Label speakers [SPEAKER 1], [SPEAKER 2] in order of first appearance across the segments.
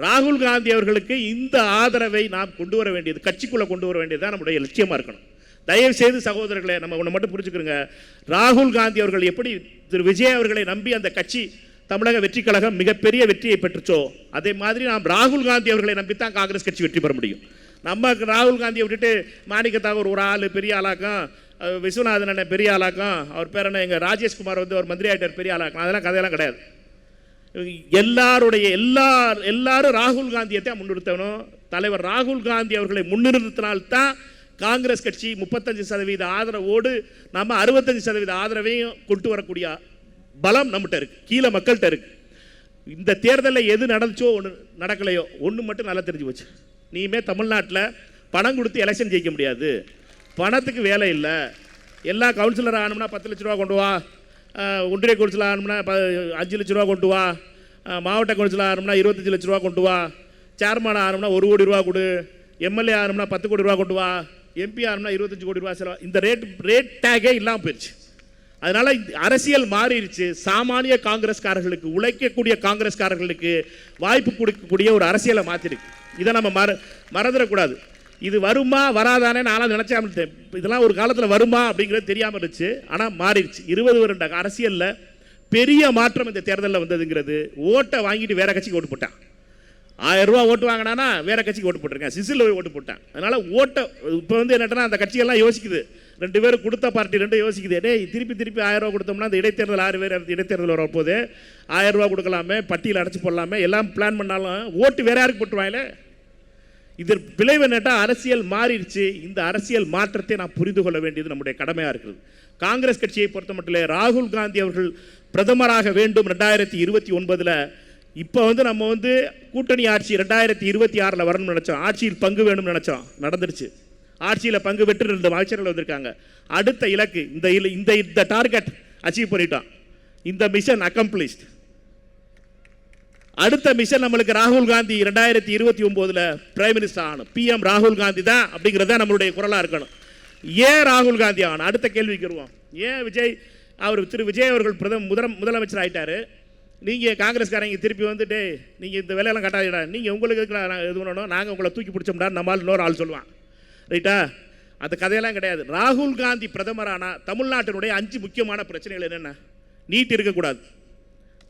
[SPEAKER 1] ராகுல் காந்தி அவர்களுக்கு இந்த ஆதரவை நாம் கொண்டு வர வேண்டியது, கட்சிக்குள்ளே கொண்டு வர வேண்டியது தான் நம்முடைய லட்சியமாக இருக்கணும். தயவு செய்து சகோதரர்களை நம்ம ஒன்று மட்டும் புரிஞ்சுக்கிறோங்க. ராகுல் காந்தி அவர்கள் எப்படி திரு விஜய் அவர்களை நம்பி அந்த கட்சி தமிழக வெற்றி கழகம் மிகப்பெரிய வெற்றியை பெற்றுச்சோ, அதே மாதிரி நாம் ராகுல் காந்தி அவர்களை நம்பித்தான் காங்கிரஸ் கட்சி வெற்றி பெற முடியும். நம்ம ராகுல் காந்தியை விட்டுட்டு மாணிக்கத்தாகூர் ஒரு ஆள் பெரிய ஆளாக்கம், விஸ்வநாதன் அண்ணன் பெரிய ஆளாக்கம், அவர் பேர் என்ன, எங்கள் ராஜேஷ்குமார் வந்து ஒரு மந்திரி ஆகிட்டார் பெரிய ஆளாக்கம், அதெல்லாம் கதையெல்லாம் கிடையாது. எல்லாரும் ராகுல் காந்தியை தான் முன்னிறுத்தணும். தலைவர் ராகுல் காந்தி அவர்களை முன்னிறுத்தினால்தான் காங்கிரஸ் கட்சி 35% ஆதரவோடு நம்ம 65% ஆதரவையும் கொண்டு வரக்கூடிய பலம் நம்மகிட்ட இருக்கு, கீழே மக்கள்கிட்ட இருக்கு. இந்த தேர்தலில் எது நடந்துச்சோ ஒன்று நடக்கலையோ ஒன்று மட்டும் நல்லா தெரிஞ்சு போச்சு. நீமே தமிழ்நாட்டில் பணம் கொடுத்து எலெக்ஷன் ஜெயிக்க முடியாது, பணத்துக்கு வேலை இல்லை. எல்லா கவுன்சிலர் ஆகணும்னா 10 லட்ச ரூபா கொண்டு வா, ஒன்றிய கவுன்சிலர் ஆகணும்னா 5 லட்ச ரூபா கொண்டு வா, மாவட்ட கவுன்சிலர் ஆகணும்னா 25 லட்ச ரூபா கொண்டு வா, சேர்மன் ஆகணும்னா 1 கோடி ரூபா கொடு, எம்எல்ஏ ஆகணும்னா 10 கோடி ரூபா கொண்டு வா, எம்பி ஆகணும்னா 25 கோடி ரூபா செலவு. இந்த ரேட் டேகே இல்லாமல் போயிடுச்சு. அதனால அரசியல் மாறிடுச்சு. சாமானிய காங்கிரஸ்காரர்களுக்கு, உழைக்கக்கூடிய காங்கிரஸ்காரர்களுக்கு வாய்ப்பு கொடுக்கக்கூடிய ஒரு அரசியலை மாற்றிருக்கு. இதை நம்ம மறந்துடக்கூடாது. இது வருமா வராதானே நான் நினச்சாமட்டேன். இதெல்லாம் ஒரு காலத்தில் வருமா அப்படிங்கிறது தெரியாமல் இருந்துச்சு. ஆனால் மாறிடுச்சு. 20 வருட அரசியலில் பெரிய மாற்றம் இந்த தேர்தலில் வந்ததுங்கிறது. ஓட்டை வாங்கிட்டு வேற கட்சிக்கு ஓட்டு போட்டான். 1000 ரூபா ஓட்டு வாங்கினானா வேற கட்சிக்கு ஓட்டு போட்டிருக்கேன், சிசில் ஓட்டு போட்டான். அதனால் ஓட்டை இப்போ வந்து என்னட்டனா அந்த கட்சியெல்லாம் யோசிக்குது, 2 பேரும் கொடுத்த பார்ட்டி 2 யோசிக்குது, திருப்பி 1000 ரூபா கொடுத்தோம்னா அந்த இடைத்தேர்தல் 6 பேர் இடைத்தேர்தல் வரப்போது 1000 ரூபா கொடுக்கலாமே, பட்டியல் அடைச்சி போடலாமே, எல்லாம் பிளான் பண்ணாலும் ஓட்டு வேற யாருக்கு போட்டுருவாங்களே. இது விளைவு என்னட்டா அரசியல் மாறிடுச்சு. இந்த அரசியல் மாற்றத்தை நாம் புரிந்து கொள்ள வேண்டியது நம்முடைய கடமையாக இருக்குது. காங்கிரஸ் கட்சியை பொறுத்த மட்டும் ராகுல் காந்தி அவர்கள் பிரதமராக வேண்டும் 2029. இப்போ வந்து நம்ம வந்து கூட்டணி ஆட்சி 2026 வரணும்னு நினச்சோம். ஆட்சியில் பங்கு வேணும்னு நினச்சோம், நடந்துருச்சு. ஆட்சியில் பங்கு பெற்று 2 அமைச்சர்கள் வந்திருக்காங்க. அடுத்த இலக்கு இந்த டார்கெட் அச்சீவ் பண்ணிட்டோம். இந்த மிஷன் அக்கம்ப்ளிஷ்ட். அடுத்த மிஷன் நம்மளுக்கு ராகுல் காந்தி 2029 பிரைம் மினிஸ்டர் ஆகணும். பிஎம் ராகுல் காந்தி தான் அப்படிங்கிறத நம்மளுடைய குரலாக இருக்கணும். ஏன் ராகுல் காந்தி ஆகணும்? அடுத்த கேள்விக்கு வருவோம். ஏன் திரு விஜய் அவர்கள் முதலமைச்சர் ஆகிட்டாரு, நீங்கள் காங்கிரஸ்காரங்க திருப்பி வந்துட்டு நீங்கள் இந்த வேலையெல்லாம் கட்டாதீடா, நீங்கள் உங்களுக்கு இது பண்ணணும், நாங்கள் உங்களை தூக்கி பிடிச்சோம்டா நம்மால் இன்னொரு ஆள் சொல்லுவான், ரைட்டா? அந்த கதையெல்லாம் கிடையாது. ராகுல் காந்தி பிரதமரானா தமிழ்நாட்டினுடைய 5 முக்கியமான பிரச்சனைகள் என்னென்ன? நீட் இருக்கக்கூடாது,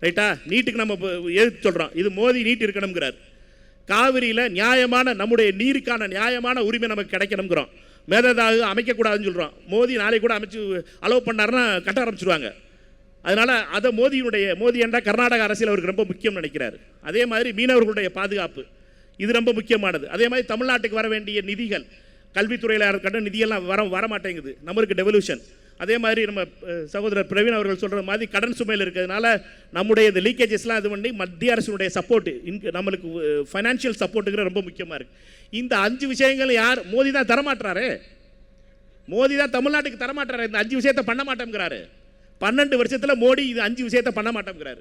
[SPEAKER 1] ரைட்டா? நீட்டுக்கு நம்ம எதிர்த்து சொல்கிறோம். இது மோடி நீட் இருக்கணுங்கிறார். காவிரியில் நியாயமான நம்முடைய நீருக்கான நியாயமான உரிமை நமக்கு கிடைக்கணுங்கிறோம். மேததாக அமைக்கக்கூடாதுன்னு சொல்கிறோம். மோடி நாளைக்கு கூட அமைச்சு அலோவ் பண்ணாருன்னா கட்ட ஆரம்பிச்சிருவாங்க. அதனால் அதை மோடி என்றால் கர்நாடக அரசியல் அவருக்கு ரொம்ப முக்கியம் நினைக்கிறார். அதே மாதிரி மீனவர்களுடைய பாதுகாப்பு இது ரொம்ப முக்கியமானது. அதே மாதிரி தமிழ்நாட்டுக்கு வர வேண்டிய நிதிகள், கல்வித்துறையில் இருக்கட்டும், நிதியெல்லாம் வர மாட்டேங்குது, நம்மளுக்கு டெவல்யூஷன். அதே மாதிரி நம்ம சகோதரர் பிரவீன் அவர்கள் சொல்கிற மாதிரி கடன் சுமையில் இருக்கிறதுனால நம்முடைய இந்த லீக்கேஜஸ்லாம் இது பண்ணி மத்திய அரசுடைய சப்போர்ட்டு, நம்மளுக்கு ஃபைனான்ஷியல் சப்போர்ட்டுங்கிற ரொம்ப முக்கியமாக இருக்குது. இந்த 5 விஷயங்கள் யார்? மோடி தான் தரமாட்டுறாரு. மோடி தான் தமிழ்நாட்டுக்கு தரமாட்டுறாரு. இந்த 5 விஷயத்தை பண்ண மாட்டேங்கிறாரு. 12 வருஷத்தில் மோடி இது 5 விஷயத்தை பண்ண மாட்டேங்கிறாரு.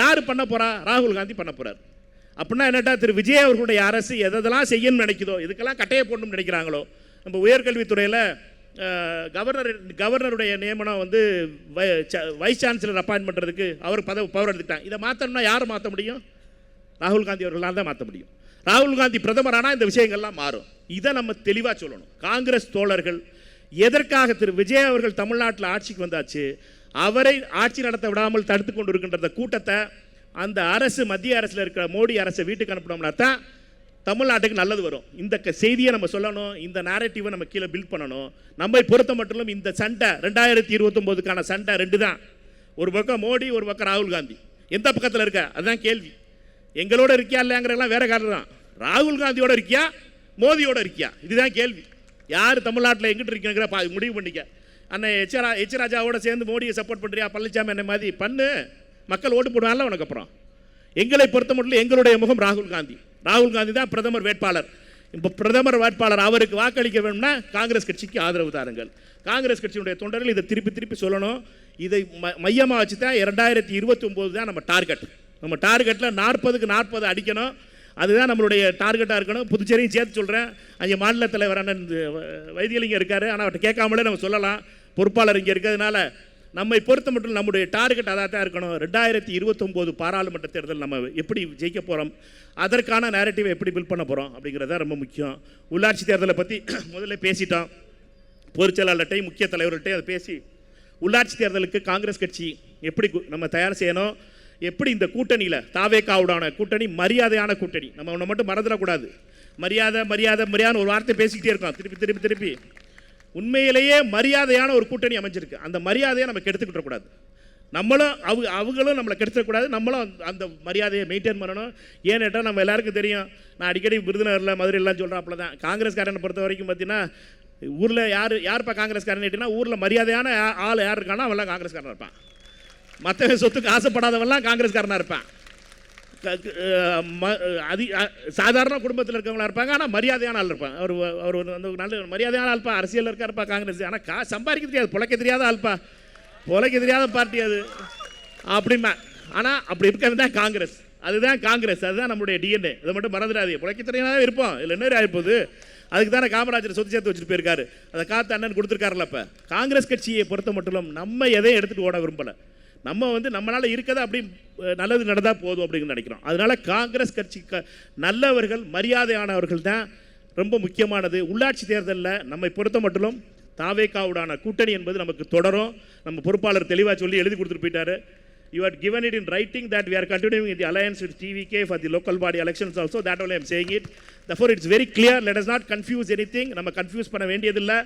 [SPEAKER 1] யார் பண்ண போகிறா? ராகுல் காந்தி பண்ண போகிறார். அப்படின்னா என்னட்டா, திரு விஜய் அவர்களுடைய அரசு எதெல்லாம் செய்யணும்னு நினைக்குதோ, இதுக்கெல்லாம் கட்டையை போடணும்னு நினைக்கிறாங்களோ, நம்ம உயர்கல்வித்துறையில் கவர்னருடைய நியமனம் வந்து வைஸ் சான்சலர் அப்பாயின்ட் பண்ணுறதுக்கு அவர் பவர் எடுத்துட்டாங்க. இதை மாற்றணும்னா யார் மாற்ற முடியும்? ராகுல் காந்தி அவர்களால் தான் மாற்ற முடியும். ராகுல் காந்தி பிரதமரானால் இந்த விஷயங்கள்லாம் மாறும். இதை நம்ம தெளிவாக சொல்லணும். காங்கிரஸ் தோழர்கள் எதற்காக திரு விஜய் அவர்கள் தமிழ்நாட்டில் ஆட்சிக்கு வந்தாச்சு, அவரை ஆட்சி நடத்த விடாமல் தடுத்து கொண்டு இருக்கின்ற கூட்டத்தை அந்த அரசு, மத்திய அரசில் இருக்கிற மோடி அரசை வீட்டுக்கு அனுப்பினோம்னா தான் தமிழ்நாட்டுக்கு நல்லது வரும். இந்த செய்தியை நம்ம சொல்லணும். இந்த நேரட்டிவை நம்ம கீழே பில்ட் பண்ணணும். நம்மை பொறுத்த மட்டும் இந்த சண்டை 2029க்கான சண்டை 2 தான். ஒரு பக்கம் மோடி, ஒரு பக்கம் ராகுல் காந்தி. எந்த பக்கத்தில் இருக்க? அதுதான் கேள்வி. எங்களோட இருக்கியா இல்லைங்கிறதெல்லாம் வேற காரணம் தான். ராகுல் காந்தியோட இருக்கியா, மோடியோட இருக்கியா? இதுதான் கேள்வி. யார் தமிழ்நாட்டில் எங்கிட்ட இருக்கீங்கிற முடிவு பண்ணிக்க. அண்ணன் எச் ராஜாவோட சேர்ந்து மோடியை சப்போர்ட் பண்ணுறியா, பழனிசாமி என்ன மாதிரி பண்ணு, மக்கள் ஓட்டு போடுவாங்கல்ல உனக்கு. அப்புறம் எங்களை பொறுத்த மட்டும் எங்களுடைய முகம் ராகுல் காந்தி. ராகுல் காந்தி தான் பிரதமர் வேட்பாளர். இப்போ பிரதமர் வேட்பாளர் அவருக்கு வாக்களிக்க வேணும்னா காங்கிரஸ் கட்சிக்கு ஆதரவு தாருங்கள். காங்கிரஸ் கட்சியினுடைய தொண்டர்கள் இதை திருப்பி சொல்லணும். இதை மையமாக வச்சு தான் 2029 தான் நம்ம டார்கெட். நம்ம டார்கெட்டில் 40க்கு 40 அடிக்கணும். அதுதான் நம்மளுடைய டார்கெட்டாக இருக்கணும். புதுச்சேரியும் சேர்த்து சொல்கிறேன். அங்கே மாநில தலைவர் அண்ணன் வைத்தியலிங்கம் இருக்கார், ஆனால் அவர்கிட்ட கேட்காமலே நம்ம சொல்லலாம். பொறுப்பாளர் இங்கே இருக்கிறதுனால நம்மை பொறுத்த மட்டும் நம்முடைய டார்கெட் அதாக தான் இருக்கணும். 2029 பாராளுமன்ற தேர்தல் நம்ம எப்படி ஜெயிக்க போகிறோம், அதற்கான நேரட்டிவை எப்படி பில்ட் பண்ண போகிறோம் அப்படிங்கிறத ரொம்ப முக்கியம். உள்ளாட்சி தேர்தலை பற்றி முதல்ல பேசிட்டோம். பொதுச் செயலாளர்கிட்டையும் முக்கிய தலைவர்கள்ட்டையும் அதை பேசி உள்ளாட்சி தேர்தலுக்கு காங்கிரஸ் கட்சி எப்படி நம்ம தயார் செய்யணும், எப்படி இந்த கூட்டணியில் தாவேகாவுடான கூட்டணி மரியாதையான கூட்டணி, நம்ம ஒன்று மட்டும் மறந்துடக்கூடாது. மரியாதை மரியாதை மரியாதை ஒரு வார்த்தை பேசிக்கிட்டே இருக்கோம் திருப்பி திருப்பி திருப்பி. உண்மையிலேயே மரியாதையான ஒரு கூட்டணி அமைஞ்சிருக்கு. அந்த மரியாதையை நம்ம கெடுத்துக்கிட்டக்கூடாது. நம்மளும் அவங்களும் நம்மளை கெடுத்துக்கூடாது. நம்மளும் அந்த மரியாதையை மெயின்டைன் பண்ணணும். ஏன்னுட்டா நம்ம எல்லாருக்கும் தெரியும், நான் அடிக்கடி விருதுநகரில் மதுரையெல்லாம் சொல்கிறாப்புல தான், காங்கிரஸ்காரனை பொறுத்த வரைக்கும் பார்த்தீங்கன்னா ஊரில் யாருப்பா காங்கிரஸ்காரன் கேட்டிங்கன்னா ஊரில் மரியாதையான ஆள் யார் இருக்கானோ அவெல்லாம் காங்கிரஸ்காரனாக இருப்பான். மற்ற சொத்துக்கு ஆசைப்படாதவெல்லாம் காங்கிரஸ்காரனாக இருப்பான். சாதாரண குடும்பத்தில் இருக்கவங்களா இருப்பாங்க, ஆனால் மரியாதையான ஆள் இருப்பான். அவர் வந்து நல்ல மரியாதையான ஆள்ப்பா, அரசியல் இருக்காருப்பா காங்கிரஸ், ஆனால் சம்பாதிக்க தெரியாது, பொழைக்க தெரியாத ஆள்ப்பா, பொழைக்க தெரியாத பார்ட்டி அது அப்படிமா. ஆனால் அப்படி இருக்கிறது தான் காங்கிரஸ். அதுதான் காங்கிரஸ், அதுதான் நம்மளுடைய டிஎன்ஏ. இதை மட்டும் மறந்துடாதீங்க. பொழைக்க தெரியாத இருப்போம், இல்லை என்ன ஆகிப்போகுது. அதுக்கு தானே காமராஜர் சொத்து சேர்த்து வச்சுட்டு போயிருக்காரு, அதை காத்து அண்ணன் கொடுத்துருக்காருல்ல. இப்போ காங்கிரஸ் கட்சியை பொறுத்த மட்டும் நம்ம எதையும் எடுத்துகிட்டு ஓட விரும்பலை. நம்ம வந்து நம்மளால் இருக்கதை அப்படி நல்லது நடந்தால் போதும் அப்படின்னு நினைக்கிறோம். அதனால் காங்கிரஸ் கட்சி நல்லவர்கள் மரியாதையானவர்கள் தான் ரொம்ப முக்கியமானது. உள்ளாட்சி தேர்தலில் நம்மை பொறுத்த மட்டும் தாவேகாவுடான கூட்டணி என்பது நமக்கு தொடரும். நம்ம பொறுப்பாளர் தெளிவாக சொல்லி எழுதி கொடுத்துட்டு போயிட்டாரு. You had given it in writing that we are continuing with the alliance with TVK for the local body elections also. That only I am saying it. Therefore, it's very clear. Let us not confuse anything. நம்ம confuse பண்ண வேண்டியதில்லை.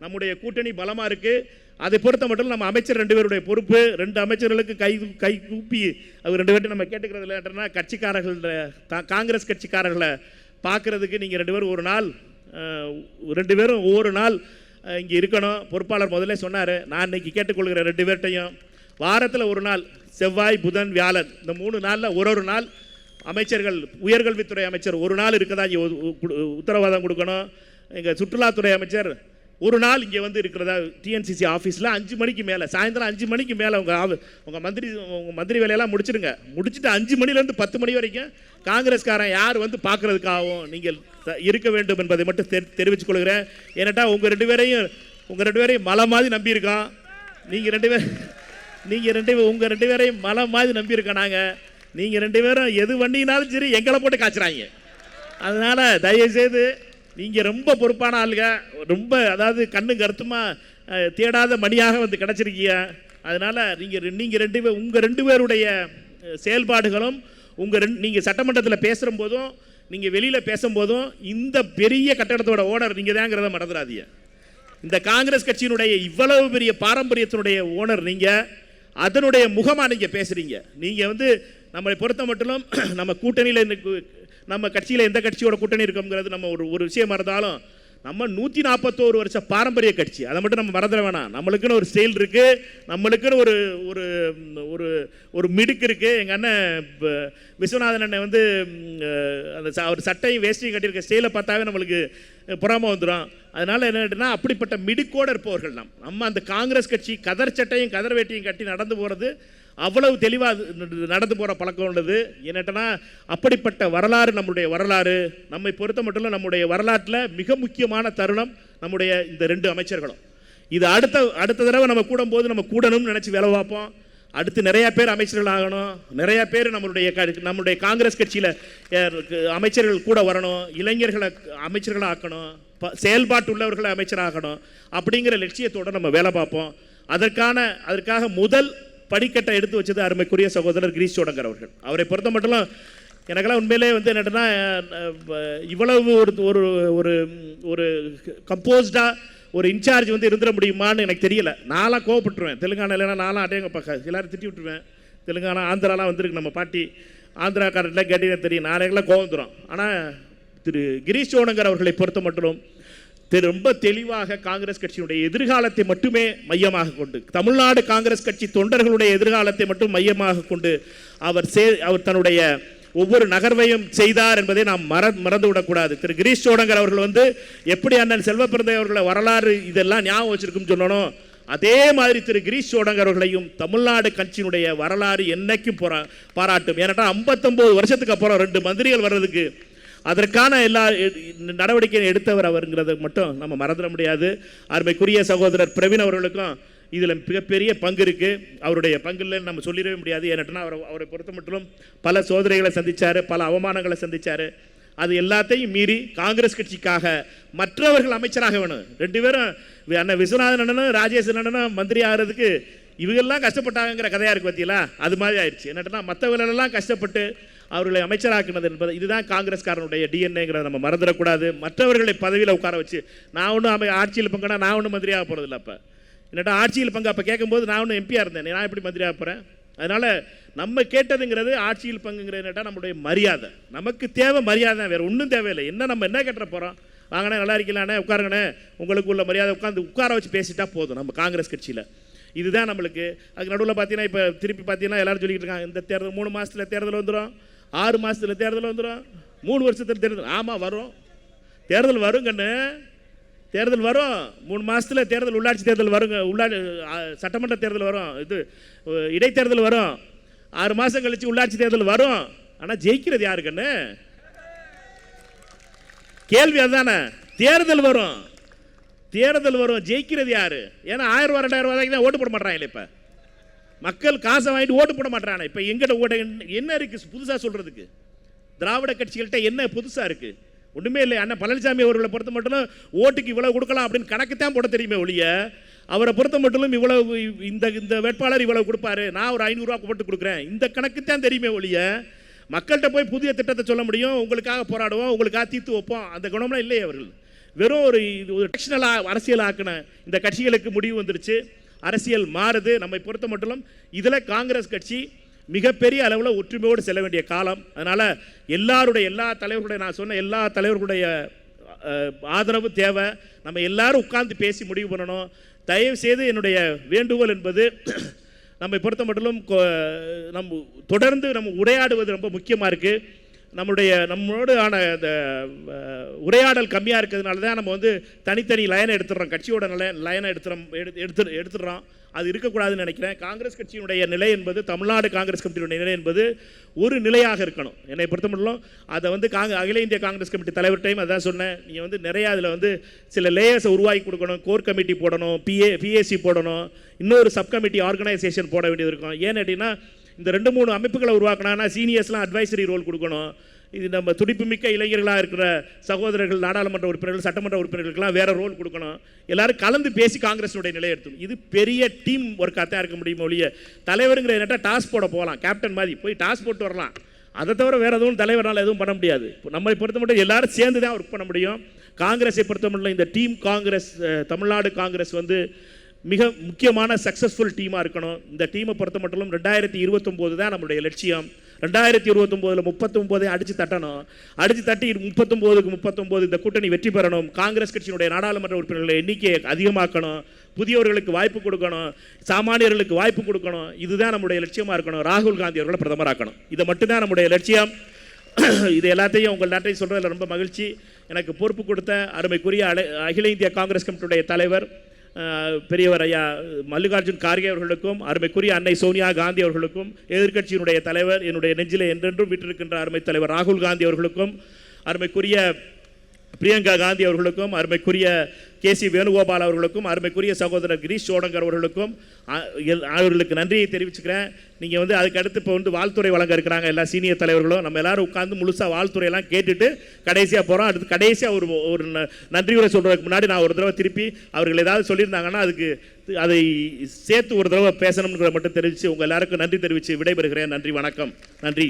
[SPEAKER 1] நம்முடைய கூட்டணி பலமாக இருக்குது. அதை பொறுத்த மட்டும் நம்ம அமைச்சர் 2 பேருடைய பொறுப்பு. 2 அமைச்சர்களுக்கு கை கூப்பி அவர் 2 பேர்ட்டு நம்ம கேட்டுக்கிறது இல்லைன்னா, கட்சிக்காரர்கள் காங்கிரஸ் கட்சிக்காரர்களை பார்க்குறதுக்கு நீங்கள் 2 பேரும் ஒரு நாள் 2 பேரும் ஒவ்வொரு நாள் இங்கே இருக்கணும். பொறுப்பாளர் முதல்ல சொன்னார், நான் இன்னைக்கு கேட்டுக்கொள்கிறேன் 2 பேர்ட்டையும் வாரத்தில் ஒரு நாள் செவ்வாய் புதன் வியாழன் இந்த 3 நாளில் ஒரு நாள் அமைச்சர்கள், உயர்கல்வித்துறை அமைச்சர் ஒரு நாள் இருக்கதா இங்கே உத்தரவாதம் கொடுக்கணும். எங்கள் சுற்றுலாத்துறை அமைச்சர் ஒரு நாள் இங்கே வந்து இருக்கிறதா டிஎன்சிசி ஆஃபீஸில் 5 மணிக்கு மேலே, சாயந்தரம் 5 மணிக்கு மேலே உங்கள் மந்திரி வேலையெல்லாம் முடிச்சுடுங்க. முடிச்சுட்டு 5 மணிலேருந்து 10 மணி வரைக்கும் காங்கிரஸ்காரன் யார் வந்து பார்க்குறதுக்காகவும் நீங்கள் இருக்க வேண்டும் என்பதை மட்டும் தெரிவித்துக் கொள்கிறேன். ஏன்னாட்டா உங்கள் 2 பேரையும் மலை மாதிரி நம்பியிருக்கோம். உங்கள் 2 பேரையும் மலை மாதிரி நம்பியிருக்கோம் நாங்கள். நீங்கள் 2 பேரும் எது வண்டினாலும் சரி எங்களை போட்டு காய்ச்சுறாங்க. அதனால் தயவுசெய்து நீங்கள் ரொம்ப பொறுப்பான ஆளுங்க, ரொம்ப அதாவது கண்ணு கருத்துமாக தேடாத மணியாக வந்து கிடச்சிருக்கீங்க. அதனால் நீங்கள் உங்கள் 2 பேருடைய செயல்பாடுகளும் நீங்கள் சட்டமன்றத்தில் பேசுகிற போதும் நீங்கள் வெளியில் பேசும்போதும் இந்த பெரிய கட்டடத்தோட ஓனர் நீங்கள் தாங்கிறத மறந்துடாதீங்க. இந்த காங்கிரஸ் கட்சியினுடைய இவ்வளவு பெரிய பாரம்பரியத்தினுடைய ஓனர் நீங்கள், அதனுடைய முகமாக நீங்கள் பேசுகிறீங்க. நீங்கள் வந்து நம்மளை பொறுத்த மட்டும் நம்ம கூட்டணியில் நம்ம கட்சியில் எந்த கட்சியோட கூட்டணி இருக்கோங்கிறது நம்ம ஒரு விஷயமா இருந்தாலும் நம்ம 141 வருஷ பாரம்பரிய கட்சி, அதை மட்டும் நம்ம மறந்துட வேணாம். நம்மளுக்குன்னு ஒரு ஸ்டைல் இருக்குது, நம்மளுக்குன்னு ஒரு ஒரு ஒரு மிடுக்கு இருக்குது. எங்கள் அண்ணன் விஸ்வநாதன் அண்ணன் வந்து அந்த அவர் சட்டையும் வேஷ்டியும் கட்டியிருக்க ஸ்டைலை பார்த்தாவே நம்மளுக்கு புறாமல் வந்துடும். அதனால் என்னன்னா அப்படிப்பட்ட மிடுக்கோடு இருப்பவர்கள் நம்ம அந்த காங்கிரஸ் கட்சி கதர் சட்டையும் கதர் வேட்டியும் கட்டி நடந்து போகிறது அவ்வளவு தெளிவாக நடந்து போகிற பழக்கம் உள்ளது. என்னட்டனா அப்படிப்பட்ட வரலாறு நம்முடைய வரலாறு. நம்மை பொறுத்த மட்டும் நம்முடைய வரலாற்றில் மிக முக்கியமான தருணம் நம்முடைய இந்த 2 அமைச்சர்களும். இது அடுத்த தடவை நம்ம கூடும்போது நம்ம கூடணும்னு நினச்சி வேலை பார்ப்போம். அடுத்து நிறையா பேர் அமைச்சர்கள் ஆகணும், நிறையா பேர் நம்முடைய காங்கிரஸ் கட்சியில் அமைச்சர்கள் கூட வரணும், இளைஞர்களை அமைச்சர்களாக ஆக்கணும், செயல்பாட்டு உள்ளவர்களை அமைச்சராகணும். அப்படிங்கிற லட்சியத்தோடு நம்ம வேலை பார்ப்போம். அதற்காக முதல் படிக்கட்டை எடுத்து வச்சது அருமைக்குரிய சகோதரர் கிரீஷ் சோடங்கர் அவர்கள். அவரை பொறுத்த மட்டும் எனக்கெல்லாம் உண்மையிலே வந்து என்னன்னா, இவ்வளவு ஒரு ஒரு ஒரு கம்போஸ்டாக ஒரு இன்சார்ஜ் வந்து இருந்துட முடியுமான்னு எனக்கு தெரியல. நான்லாம் கோவப்பட்டுருவேன். தெலுங்கானா இல்லைன்னா நான்லாம் அட்டையங்க பார்க்க எல்லாரும் திட்டி விட்டுருவேன். தெலுங்கானா ஆந்திராலாம் வந்துருக்கு, நம்ம பாட்டி ஆந்திராக்காரெல்லாம் கேட்டீங்கன்னா தெரியும், நாளைக்கெல்லாம் கோவம் தரும். ஆனால் திரு கிரீஷ் சோடங்கர் அவர்களை பொறுத்த மட்டும் ரொம்ப தெளிவாக காங்கிரஸ் கட்சியினுடைய எதிர்காலத்தை மட்டுமே மையமாக கொண்டு, தமிழ்நாடு காங்கிரஸ் கட்சி தொண்டர்களுடைய எதிர்காலத்தை மட்டும் மையமாக கொண்டு அவர் தன்னுடைய ஒவ்வொரு நகர்வையும் செய்தார் என்பதை நாம் மறந்துவிடக்கூடாது. திரு கிரீஷ் சோடங்கர் அவர்கள் வந்து எப்படி அண்ணன் செல்வப்பிரந்தை அவர்களை வரலாறு இதெல்லாம் ஞாபகம் வச்சிருக்குன்னு சொல்லணும், அதே மாதிரி திரு கிரீஷ் சோடங்கர் அவர்களையும் தமிழ்நாடு கட்சியினுடைய வரலாறு என்னைக்கும் பாராட்டும். ஏன்னா 59 வருஷத்துக்கு அப்புறம் 2 மந்திரிகள் வர்றதுக்கு அதற்கான எல்லா நடவடிக்கையும் எடுத்தவர் அவருங்கிறத மட்டும் நம்ம மறந்துட முடியாது. அருமைக்குரிய சகோதரர் பிரவீன் அவர்களுக்கும் இதில் மிகப்பெரிய பங்கு இருக்குது. அவருடைய பங்குல நம்ம சொல்லிடவே முடியாது. ஏன்னா அவரை பொறுத்த மட்டும் பல சோதனைகளை சந்தித்தார், பல அவமானங்களை சந்தித்தார். அது எல்லாத்தையும் மீறி காங்கிரஸ் கட்சிக்காக மற்றவர்கள் அமைச்சராக வேணும். 2 பேரும் அண்ணன் விஸ்வநாதன் அண்ணனும் ராஜேஷ் அண்ணனும் மந்திரி ஆகிறதுக்கு இவங்கெல்லாம் கஷ்டப்பட்டாங்கிற கதையாக இருக்குது பார்த்தீங்களா? அது மாதிரி ஆயிடுச்சு. என்னட்டா மற்றவர்களெல்லாம் கஷ்டப்பட்டு அவர்களை அமைச்சராக்கினது என்பது இதுதான் காங்கிரஸ்காரனுடைய டிஎன்ஏங்கிறத நம்ம மறந்துடக்கூடாது. மற்றவர்களை பதவியில் உட்கார வச்சு நான் ஒன்றும் ஆட்சியில் பங்குனா நான் ஒன்றும் மந்திரியாக போகிறதில்ல. அப்போ என்னட்டா ஆட்சியில் பங்கு அப்போ கேட்கும்போது நான் ஒன்றும் எம்பியாக இருந்தேன், நான் எப்படி மந்திரியாக போகிறேன்? அதனால் நம்ம கேட்டதுங்கிறது ஆட்சியில் பங்குங்கிறது என்னட்டா நம்முடைய மரியாதை. நமக்கு தேவை மரியாதை, வேறு ஒன்றும் தேவையில்லை. நம்ம என்ன கேட்ட போகிறோம்? வாங்கினே நல்லா இருக்கலானே, உட்காருங்கண்ணே, உங்களுக்கு உள்ள மரியாதை உட்கார வச்சு பேசிட்டா போதும் நம்ம காங்கிரஸ் கட்சியில். இதுதான் நம்மளுக்கு. அதுக்கு நடுவில் பார்த்தீங்கன்னா இப்போ திருப்பி பார்த்தீங்கன்னா எல்லாரும் சொல்லிக்கிட்டு இருக்காங்க, இந்த தேர்தல் 3 மாதத்தில் தேர்தல் வந்துடும், 6 மாதத்தில் தேர்தல் வந்துடும், 3 வருஷத்தில் தேர்தல். ஆமாம் வரும், தேர்தல் வரும் கண்ணு, தேர்தல் வரும். 3 மாதத்தில் தேர்தல், உள்ளாட்சி தேர்தல் வருங்க, சட்டமன்ற தேர்தல் வரும், இது இடைத்தேர்தல் வரும், 6 மாதம் கழிச்சு உள்ளாட்சி தேர்தல் வரும். ஆனால் ஜெயிக்கிறது யாரு கண்ணு? கேள்வி அதுதானே. தேர்தல் வரும், தேர்தல் வரும், ஜெயிக்கிறது யாரு? ஏன்னா 1000 ரூபா 2000 ரூபாய்க்கு தான் ஓட்டு போட மாட்டாங்க. இப்போ மக்கள் காசை வாங்கிட்டு ஓட்டு போட மாட்டாங்க. இப்போ எங்கிட்ட ஓட்ட என்ன இருக்குது புதுசாக சொல்கிறதுக்கு? திராவிட கட்சிகள்கிட்ட என்ன புதுசாக இருக்குது? ஒன்றுமே இல்லை. அண்ணன் பழனிசாமி அவர்களை பொறுத்த மட்டும் ஓட்டுக்கு இவ்வளவு கொடுக்கலாம் அப்படின்னு கணக்கு தான் போட தெரியுமே ஒழிய, அவரை பொறுத்த மட்டும் இவ்வளவு இந்த வேட்பாளர் இவ்வளவு கொடுப்பாரு, நான் ஒரு 500 ரூபா போட்டு கொடுக்குறேன், இந்த கணக்கு தான் தெரியுமே ஒழிய மக்கள்கிட்ட போய் புதிய திட்டத்தை சொல்ல முடியும், உங்களுக்காக போராடுவோம், உங்களுக்காக தீர்த்து வைப்போம், அந்த குணம்லாம் இல்லையே அவர்கள். வெறும் ஒரு எலெக்ஷனலாக அரசியல் ஆக்கின இந்த கட்சிகளுக்கு முடிவு வந்துருச்சு. அரசியல் மாறுது. நம்மை பொறுத்த மட்டும் இதில் காங்கிரஸ் கட்சி மிகப்பெரிய அளவில் ஒற்றுமையோடு செல்ல வேண்டிய காலம். அதனால் எல்லா தலைவர்களுடைய, நான் சொன்ன எல்லா தலைவர்களுடைய ஆதரவு தேவை. நம்ம எல்லாரும் உட்கார்ந்து பேசி முடிவு பண்ணணும். தயவு செய்து என்னுடைய வேண்டுகோள் என்பது, நம்மை பொறுத்த மட்டும் நம்ம தொடர்ந்து உரையாடுவது ரொம்ப முக்கியமாக இருக்குது. நம்மளோடு ஆன இந்த உரையாடல் கம்மியாக இருக்கிறதுனால தான் நம்ம தனித்தனி லைனை எடுத்துடுறோம், கட்சியோட லைனை எடுத்துடுறோம். அது இருக்கக்கூடாதுன்னு நினைக்கிறேன். காங்கிரஸ் கட்சியினுடைய நிலை என்பது, தமிழ்நாடு காங்கிரஸ் கமிட்டியினுடைய நிலை என்பது ஒரு நிலையாக இருக்கணும். என்னை பொறுத்த மட்டும் அதை அகில இந்திய காங்கிரஸ் கமிட்டி தலைவர்கிட்டையும் அதான் சொன்னேன். நீங்கள் நிறையா அதில் சில லேயர்ஸை உருவாக்கி கொடுக்கணும். கோர் கமிட்டி போடணும், பிஏசி போடணும், இன்னொரு சப் கமிட்டி ஆர்கனைசேஷன் போட வேண்டியது இருக்கும். ஏன்னு அப்படின்னா இந்த 2-3 அமைப்புகளை உருவாக்கினா சீனியர்ஸ்லாம் அட்வைசரி ரோல் கொடுக்கணும். இது நம்ம துடிப்புமிக்க இளைஞர்களாக இருக்கிற சகோதரர்கள், நாடாளுமன்ற உறுப்பினர்கள், சட்டமன்ற உறுப்பினர்களுக்கெல்லாம் வேறு ரோல் கொடுக்கணும். எல்லாரும் கலந்து பேசி காங்கிரஸுடைய நிலை எடுத்தோம். இது பெரிய டீம் ஒர்க்காக தான் இருக்க முடியும் ஒழிய, தலைவருங்கிற என்னட்டா டாஸ் போட போகலாம், கேப்டன் மாதிரி போய் டாஸ் போட்டு வரலாம். அதை தவிர வேறு எதுவும் தலைவரால் எதுவும் பண்ண முடியாது. நம்மை பொறுத்த மட்டும் எல்லாரும் சேர்ந்து தான் ஒர்க் பண்ண முடியும். காங்கிரஸை பொறுத்த மட்டும் இந்த டீம் காங்கிரஸ், தமிழ்நாடு காங்கிரஸ் மிக முக்கியமான சக்ஸஸ்ஃபுல் டீமாக இருக்கணும். இந்த டீமை பொறுத்த மட்டும் 2029 தான் நம்மளுடைய லட்சியம். 2029 39 அடித்து தட்டணும். அடித்து தட்டி 39 இந்த கூட்டணி வெற்றி பெறணும். காங்கிரஸ் கட்சியினுடைய நாடாளுமன்ற உறுப்பினர்களை எண்ணிக்கையை அதிகமாக்கணும். புதியவர்களுக்கு வாய்ப்பு கொடுக்கணும், சாமானியர்களுக்கு வாய்ப்பு கொடுக்கணும். இதுதான் நம்முடைய லட்சியமாக இருக்கணும். ராகுல் காந்தி அவர்களை பிரதமராக்கணும். இதை மட்டும்தான் நம்முடைய லட்சியம். இது எல்லாத்தையும் உங்கள் நாட்டையும் சொல்கிறதுல ரொம்ப மகிழ்ச்சி. எனக்கு பொறுப்பு கொடுத்த அருமைக்குரிய அகில இந்திய காங்கிரஸ் கமிட்டியுடைய தலைவர் பெரியவர் ஐயா மல்லிகார்ஜுன் கார்கே அவர்களுக்கும், அருமைக்குரிய அன்னை சோனியா காந்தி அவர்களுக்கும், எதிர்க்கட்சியினுடைய தலைவர், என்னுடைய நெஞ்சிலே என்றென்றும் விட்டிருக்கின்ற அருமை தலைவர் ராகுல் காந்தி அவர்களுக்கும், அருமைக்குரிய பிரியங்கா காந்தி அவர்களுக்கும், அருமைக்குரிய கேசி வேணுகோபால் அவர்களுக்கும், அருமைக்குரிய சகோதரர் கிரீஷ் சோடங்கர் அவர்களுக்கும் அவர்களுக்கு நன்றியை தெரிவிச்சுக்கிறேன். நீங்கள் அதுக்கு அடுத்து இப்போ வாழ்த்துறை வழங்க இருக்கிறாங்க எல்லா சீனியர் தலைவர்களும். நம்ம எல்லாரும் உட்காந்து முழுசாக வாழ்த்துறையெல்லாம் கேட்டுட்டு கடைசியாக போகிறோம். அடுத்து கடைசியாக ஒரு நன்றியுரை சொல்கிறதுக்கு முன்னாடி நான் ஒரு தடவை திருப்பி அவர்கள் ஏதாவது சொல்லியிருந்தாங்கன்னா அதுக்கு அதை சேர்த்து ஒரு தடவை பேசணுங்கிறத மட்டும் தெரிவித்து உங்கள் எல்லாருக்கும் நன்றி தெரிவித்து விடைபெறுகிறேன். நன்றி, வணக்கம். நன்றி.